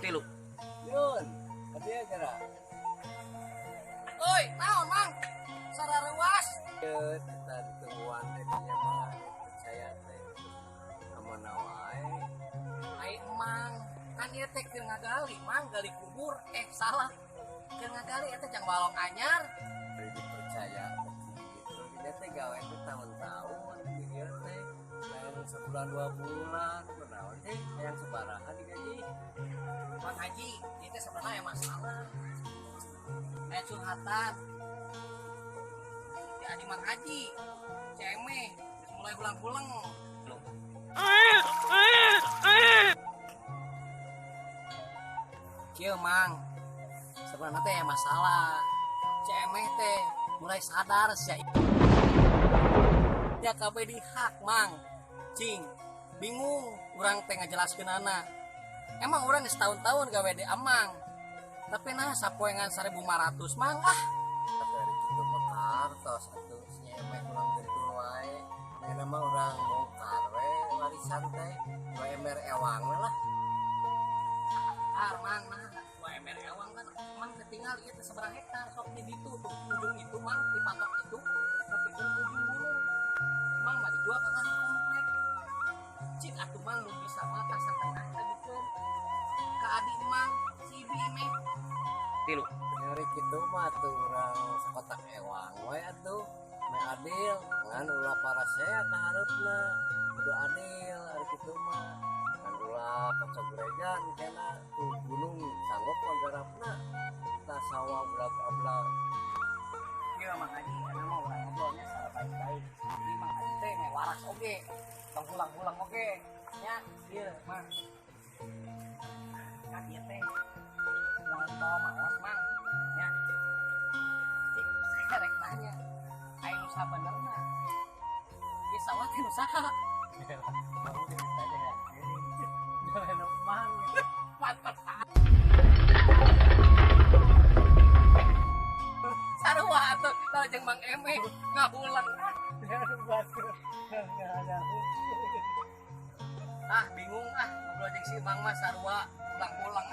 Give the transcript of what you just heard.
Tilu. Yun, dia kira. Oi, naon mang? Sararewas. Yun, kita ditungguan tadinya mah percaya teh. Amun nawai. Ai emang, kan ieu teh keur ngagali, mang gali kubur. Salah. Keur ngagali eta jang balong anyar. Beri dipercaya gitu. Dia teh gawe teh tahun-tahun dia teh. Yang sebulan 2 bulan, kunaon teh yang sebaraha digaji. Mang Haji, itu sebenarnya masalah. Curhatan. Ya di Mang Haji, ceme, mulai pulang-pulang. Kieu mang, sebenarnya teh masalah. Ceme teh mulai sadar sih. Ya kabeh dihak mang, cing, bingung, urang teh ngajelaskeun anak. Emang orang setahun-tahun gawe di amang, tapi nah sapoengan 1.500 mang Tapi hari itu mekar tos atuh nyemeh ulang gitu wae. Yang nama orang bongkar we warisan teh. Dua ember ewang we lah. mang nah UMR ewang kan mang ketinggal itu seberapa hektar sok di ditu tuh ujung itu mang di patok itu tapi ke ujung gunung mang mah dijual ke kan komplek cik atuh mang lu bisa mata setengah gitu ke adik mang si Bime Tilu. Hari itu mah tuh orang sekotak ewang we atuh. Me adil ngan ulah parasea kaharepna. Kudu adil hari itu mah. Ngan ulah pacoguregan kena tuh gunung sanggup panggarapna. Ta sawah belag-ablag. iya mang Haji karena mau orang ngobrolnya secara baik-baik jadi mang Haji teh me waras oge tong pulang-pulang oge nya iya mang kan ieu teh moal maot mang nya cik saya rek tanya aya nu sabenerna ieu sawah teh nu saha Kamu ditanya ya. Jangan mang. mantap sarua atuh tah jeung Mang Eme ngahulang bingung ngobrol jeung si Mang mah sarua ulang-ulang